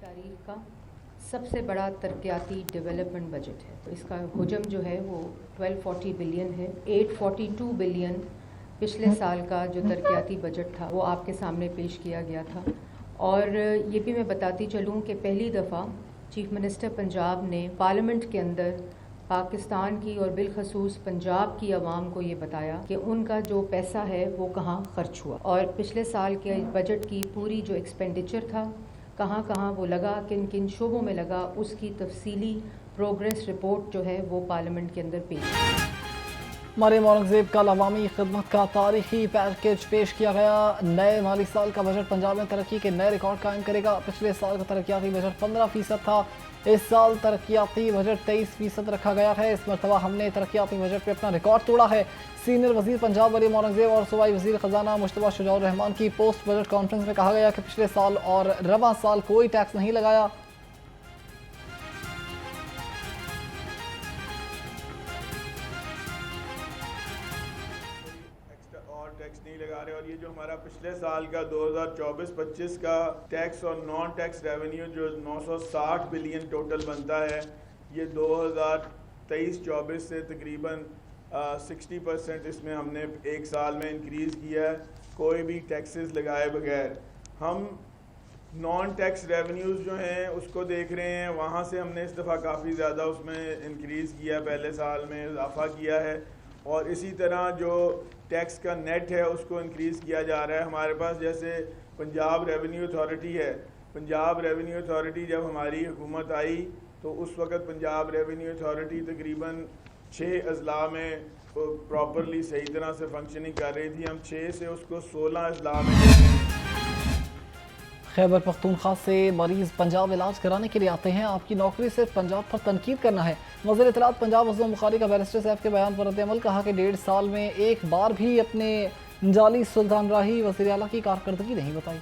तारीख का सबसे बड़ा तरक्याती डेवलपमेंट बजट है। तो इसका हुजम जो है वो 1240 बिलियन है। 842 बिलियन पिछले साल का जो तरक्याती बजट था वो आपके सामने पेश किया गया था। और ये भी मैं बताती चलूँ कि पहली दफ़ा चीफ मिनिस्टर पंजाब ने पार्लियामेंट के अंदर पाकिस्तान की और बिलखसूस पंजाब की आवाम को ये बताया कि उनका जो पैसा है वो कहाँ खर्च हुआ, और पिछले साल के बजट की पूरी जो एक्सपेंडिचर था कहाँ कहाँ वो लगा, किन किन शोबों में लगा, उसकी तफसीली प्रोग्रेस रिपोर्ट जो है वो पार्लियामेंट के अंदर पेश की। मरीम औरंगजेब कल अवामी खिदमत का तारीखी पैकेज पेश किया गया। नए माली साल का बजट पंजाब में तरक्की के नए रिकॉर्ड कायम करेगा। पिछले साल का तरक्याती बजट 15% था, इस साल तरक्याती बजट 23% रखा गया है। इस मरतबा हमने तरक्याती बजट में अपना रिकॉर्ड तोड़ा है। सीनियर वजीर पंजाब मरीम औरंगजेब और सूबाई वजीर खजाना मुश्तबा शुजाउर रहमान की पोस्ट बजट कॉन्फ्रेंस में कहा गया कि पिछले साल और रवा साल कोई टैक्स नहीं लगाया। टैक्स नहीं लगा रहे, और ये जो हमारा पिछले साल का 2024-25 का टैक्स और नॉन टैक्स रेवेन्यू जो 960 बिलियन टोटल बनता है, ये 2023-24 से तकरीबन 60% इसमें हमने एक साल में इंक्रीज़ किया है, कोई भी टैक्सेस लगाए बगैर। हम नॉन टैक्स रेवेन्यूज़ जो हैं उसको देख रहे हैं, वहाँ से हमने इस दफ़ा काफ़ी ज़्यादा उसमें इंक्रीज़ किया, पहले साल में इजाफा किया है, और इसी तरह जो टैक्स का नेट है उसको इंक्रीज़ किया जा रहा है। हमारे पास जैसे पंजाब रेवेन्यू अथॉरिटी है, पंजाब रेवेन्यू अथॉरिटी जब हमारी हुकूमत आई तो उस वक़्त पंजाब रेवेन्यू अथॉरिटी तकरीबन 6 अजला में प्रॉपरली सही तरह से फंक्शनिंग कर रही थी। हम 6 से उसको 16 अजला में ले गए। खैबर पख्तूनख्वा से मरीज पंजाब इलाज कराने के लिए आते हैं, आपकी नौकरी सिर्फ पंजाब पर तनकीद करना है। वज़ीर इत्तलात पंजाब अज़म बुखारी का बैरिस्टर सैफ के बयान पर रद्द-ए-अमल, कहा कि 1.5 साल में एक बार भी अपने जाली सुल्तान राही वज़ीर आला की कारकर्दगी नहीं बताई।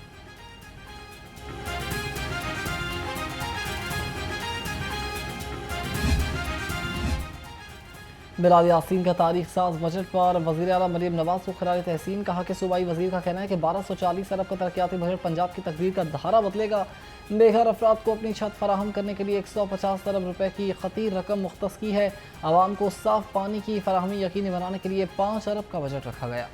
बिलाल यासीन का तारीख साज बजट पर वज़ीर आला मरीम नवाज को खराज तहसीन, कहा कि सूबाई वज़ीर का कहना है कि 1240 अरब का तरक्याती बजट पंजाब की तकदीर का धारा बदलेगा। बेघर अफराद को अपनी छत फराहम करने के लिए 150 अरब रुपए की खतीर रकम मुख्तस की है। आवाम को साफ पानी की फराहमी यकीनी बनाने के लिए 5 अरब का बजट रखा गया।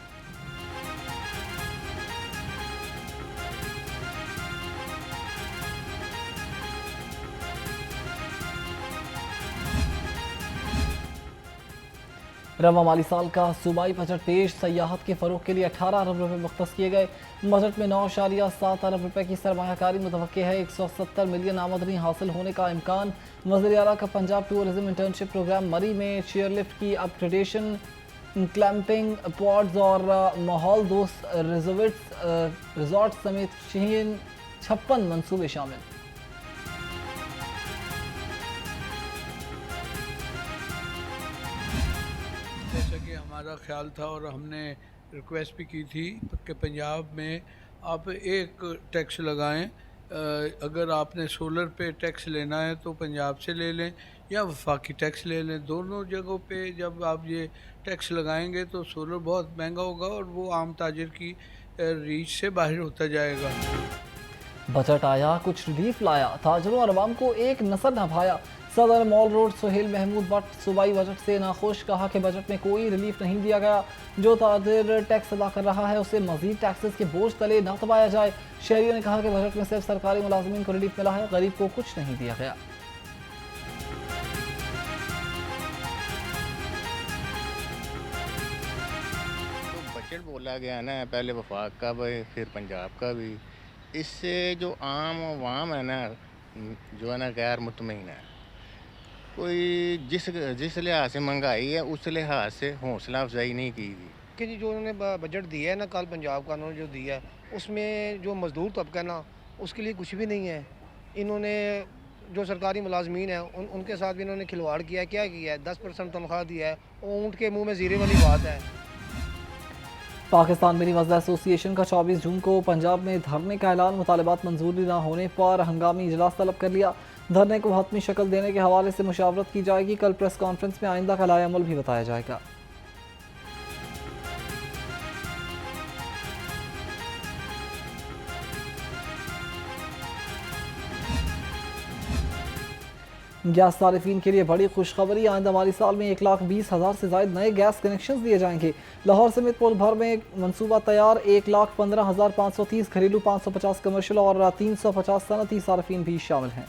रवा माली साल का सूबाई बजट पेश, सयाहत के फ़रोग के लिए 18 अरब रुपये मुख्तस किए गए। बजट में 9.7 अरब रुपये की सरमायाकारी मुतवक्के है। 170 मिलियन आमदनी हासिल होने का इम्कान। वज़ीर आला का पंजाब टूरिज्म इंटर्नशिप प्रोग्राम मरी में चेयरलिफ्ट की अपग्रेडेशन, क्लैंपिंग पॉड्स और माहौल दोस्त रिजॉर्ट समेत 56 मनसूबे शामिल। जैसा कि हमारा ख्याल था और हमने रिक्वेस्ट भी की थी कि पंजाब में आप एक टैक्स लगाएं। अगर आपने सोलर पे टैक्स लेना है तो पंजाब से ले लें या वफाकी टैक्स ले लें। दोनों जगहों पे जब आप ये टैक्स लगाएंगे तो सोलर बहुत महंगा होगा और वो आम ताजिर की रीच से बाहर होता जाएगा। बजट आया, कुछ रिलीफ लाया, ताजरों और अवाम को एक नसर न भाया। सदर मॉल रोड सुहेल महमूद भट्ट सूबाई बजट से नाखुश, कहा कि बजट में कोई रिलीफ नहीं दिया गया। जो ताजिर टैक्स अदा कर रहा है उसे मजीद टैक्सेस के बोझ तले न दबाया जाए। शहरियों ने कहा कि बजट में सिर्फ सरकारी मुलाजमीन को रिलीफ मिला है, गरीब को कुछ नहीं दिया गया। तो बजट बोला गया ना, पहले वफाक का भी फिर पंजाब का भी, इससे जो आम अवाम है ना, जो है ना गैर मुतमईन है। कोई जिस लिहाज से महंगाई है उस लिहाज से हौसला अफजाई नहीं की गई कि जी जो उन्होंने बजट दिया है ना, कल पंजाब का उन्होंने जो दिया है उसमें जो मजदूर तबका ना उसके लिए कुछ भी नहीं है। इन्होंने जो सरकारी मुलाजमीन है उनके साथ भी इन्होंने खिलवाड़ किया है। क्या किया है? 10% तनख्वाह दिया है, ऊँट के मुँह में जीरे वाली बात है। पाकिस्तान मिनी वज़दा एसोसिएशन का 24 जून को पंजाब में धरने का ऐलान, मुतालबात मंजूरी न होने पर हंगामी इजलास तलब कर लिया। धरने को हतमी शक्ल देने के हवाले से मुशावरत की जाएगी। कल प्रेस कॉन्फ्रेंस में आइंदा का लाए अमल भी बताया जाएगा। गैस सारिफीन के लिए बड़ी खुशखबरी, आइंदा माली साल में 1,20,000 से ज़ायद नए गैस कनेक्शन दिए जाएंगे। लाहौर समेत मुल्क भर में मनसूबा तैयार, 1,15,530 घरेलू, 550 कमर्शल और 350 सनती सारिफीन भी शामिल हैं।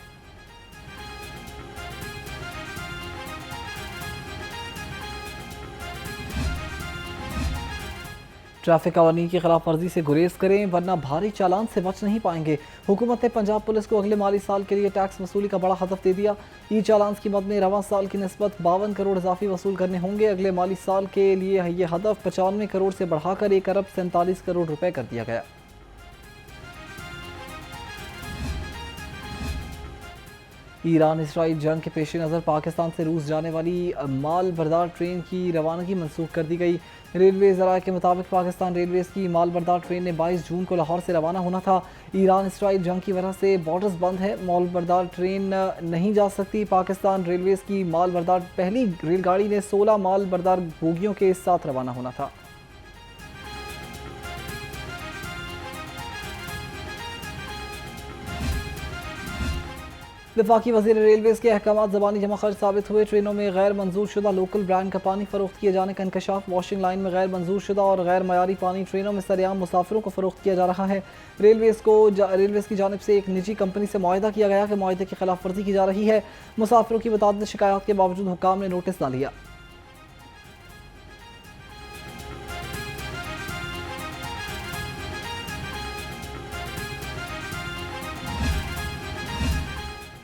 ट्रैफिक कवानीन की खिलाफ वर्जी से गुरेज करें वरना भारी चालान से बच नहीं पाएंगे। हुकूमत ने पंजाब पुलिस को अगले माली साल के लिए टैक्स वसूली का बड़ा हदफ दे दिया। ई चालान की मद में रवां साल की निस्बत 52 करोड़ इजाफी वसूल करने होंगे। अगले माली साल के लिए यह हदफ 95 करोड़ से बढ़ाकर 1 अरब 47 करोड़ रुपए कर दिया गया। ईरान इसराइल जंग के पेश नज़र पाकिस्तान से रूस जाने वाली माल बरदार ट्रेन की रवानगी मनसूख कर दी गई। रेलवे ज़राए के मुताबिक पाकिस्तान रेलवेज़ की माल बरदार ट्रेन ने 22 जून को लाहौर से रवाना होना था। ईरान इसराइल जंग की वजह से बॉर्डर्स बंद है, माल बरदार ट्रेन नहीं जा सकती। पाकिस्तान रेलवेज़ की माल बरदार पहली रेलगाड़ी ने 16 माल बरदार बोगियों के साथ रवाना होना था। वफाकी वज़ीर रेलवेज़ के अहकामात ज़बानी जमा खर्च साबित हुए। ट्रेनों में गैर मंजूर शुदा लोकल ब्रांड का पानी फ़रोख्त किए जाने का इंकशाफ। वॉशिंग लाइन में गैर मंजूर शुदा और गैर मयारी पानी ट्रेनों में सरेआम मुसाफिरों को फ़रोख्त किया जा रहा है। रेलवेज़ की जानिब से एक निजी कंपनी से मुआहदा किया गया कि मुआहदे की खिलाफ वर्जी की जा रही है। मुसाफिरों की मुतादिद शिकायत के बावजूद हुक्काम ने नोटिस न लिया।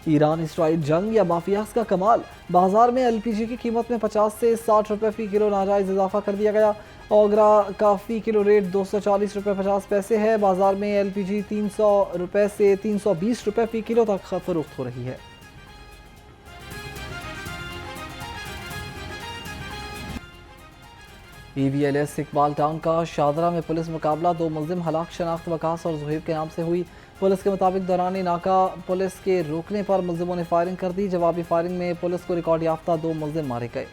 ईरान इसराइल जंग या माफियाज का कमाल, बाजार में LPG की कीमत में 50 से 60 रुपये फ़ी किलो नाजायज़ इजाफा कर दिया गया। ओगरा का फ़ी किलो रेट 240 रुपये 50 पैसे है। बाजार में LPG 300 रुपये से 320 रुपये फ़ी किलो तक फरोख्त हो रही है। EVLS इकबाल टाउन का शादरा में पुलिस मुकाबला, 2 मुलजिम हलाक शनाख्त वकास और जुहैब के नाम से हुई। पुलिस के मुताबिक दौरान नाका पुलिस के रोकने पर मुलजिमों ने फायरिंग कर दी। जवाबी फायरिंग में पुलिस को रिकॉर्ड याफ्ता 2 मुलजिम मारे गए।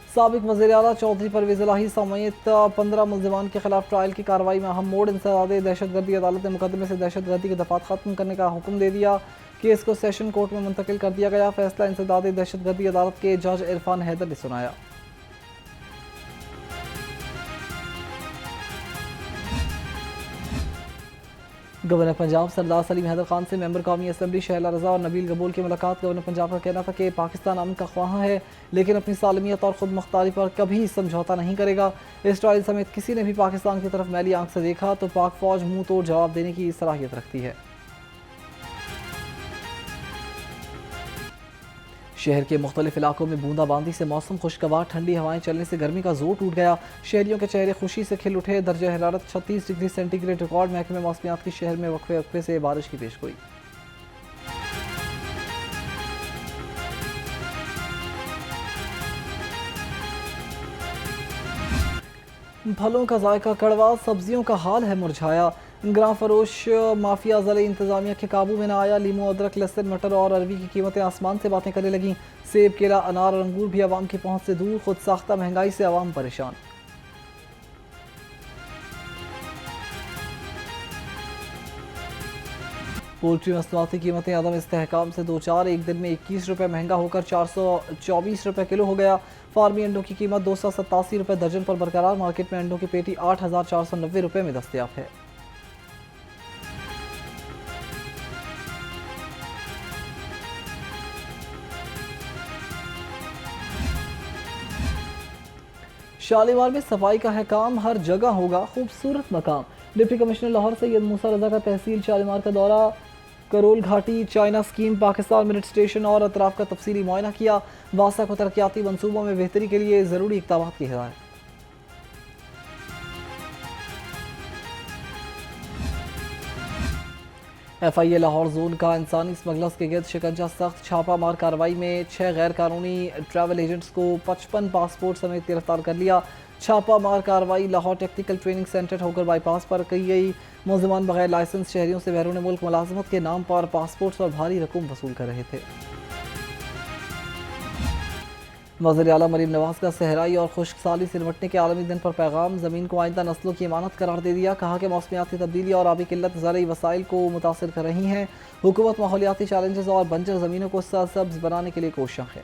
साबिक वज़ीर आला चौधरी परवेज़ इलाही समेत 15 मुलजिमान के खिलाफ ट्रायल की कार्रवाई में अहम मोड़। इंसदादे दहशतगर्दी अदालत ने मुकदमे से दहशतगर्दी के दफात खत्म करने का हुक्म दे दिया। केस को सेशन कोर्ट में मुंतकिल कर दिया गया। फैसला इंसदादे दहशतगर्दी अदालत के जज इरफान हैदर ने सुनाया। गवर्नर पंजाब सरदार सलीम हैदर खान से मेंबर कौमी असम्बली शहला रजा और नबील गबूल की मुलाकात। गवर्नर पंजाब का कहना था कि पाकिस्तान अमन का ख्वाह है लेकिन अपनी सालमियत और खुद मुख्तारी पर कभी समझौता नहीं करेगा। इसराइल समेत किसी ने भी पाकिस्तान की तरफ मैली आंख से देखा तो पाक फौज मुंह तोड़ जवाब देने की सलाहियत रखती है। शहर के मुख्तलिफ इलाकों में बूंदाबांदी से मौसम खुशगवार, ठंडी हवाएं चलने से गर्मी का जोर टूट गया। शहरियों के चेहरे खुशी से खिल उठे। दर्जा हरारत 36 डिग्री सेंटीग्रेड रिकॉर्ड। महकमे मौसमियात की शहर में वक्फे वक्फे से बारिश की पेशगोई। फलों का जायका कड़वा, सब्जियों का हाल है मुरझाया। ग्राम फरोश माफिया ज़िले इंतजामिया के काबू में न आया। लीमू, अदरक, लहसुन, मटर और अरवी की कीमतें आसमान से बातें करने लगीं। सेब, केला, अनार और अंगूर भी आवाम की पहुंच से दूर। खुद साख्ता महंगाई से आवाम परेशान। पोल्ट्री मसनूआती कीमतें अदम इस्तेहकाम से दो चार। एक दिन में 21 रुपये महंगा होकर 424 रुपये किलो हो गया। फार्मी अंडों की कीमत 287 रुपये दर्जन पर बरकरार। मार्केट में अंडों की पेटी 8,490 रुपये में दस्तयाब है। शालीमार में सफाई का है काम, हर जगह होगा खूबसूरत मकाम। डिप्टी कमिश्नर लाहौर सैयद मूसा रजा का तहसील शालीमार का दौरा। करोल घाटी, China scheme, Pakistan military station और अतराफ का तफसीली मुआयना किया। वासा को तरक्याती मनसूबों में बेहतरी के लिए ज़रूरी इक़दामात की हिदायत। FIA लाहौर जोन का इंसानी स्मगलर्स के गिर्द शिकंजा सख्त। छापा मार कार्रवाई में 6 गैर कानूनी ट्रैवल एजेंट्स को 55 पासपोर्ट समेत गिरफ्तार कर लिया। छापा मार कार्रवाई लाहौर टेक्निकल ट्रेनिंग सेंटर होकर बाईपास पर की गई। मुलजिमान बगैर लाइसेंस शहरियों से बैरून मुल्क मुलाजमत के नाम पर पासपोर्ट और भारी रकम वसूल कर रहे थे। वज़ीर आला मरीम नवाज का सहराई और खुश्क साली से निपटने के आलमी दिन पर पैगाम, ज़मीन को आइंदा नस्लों की अमानत करार दे दिया। कहा कि मौसमियाती तब्दीली और आबी किल्लत ज़रूरी वसाइल को मुतासर कर रही हैं। हुकूमत माहौलियाती चैलेंजेस और बंजर ज़मीनों को सरसब्ज़ बनाने के लिए कोशिश है।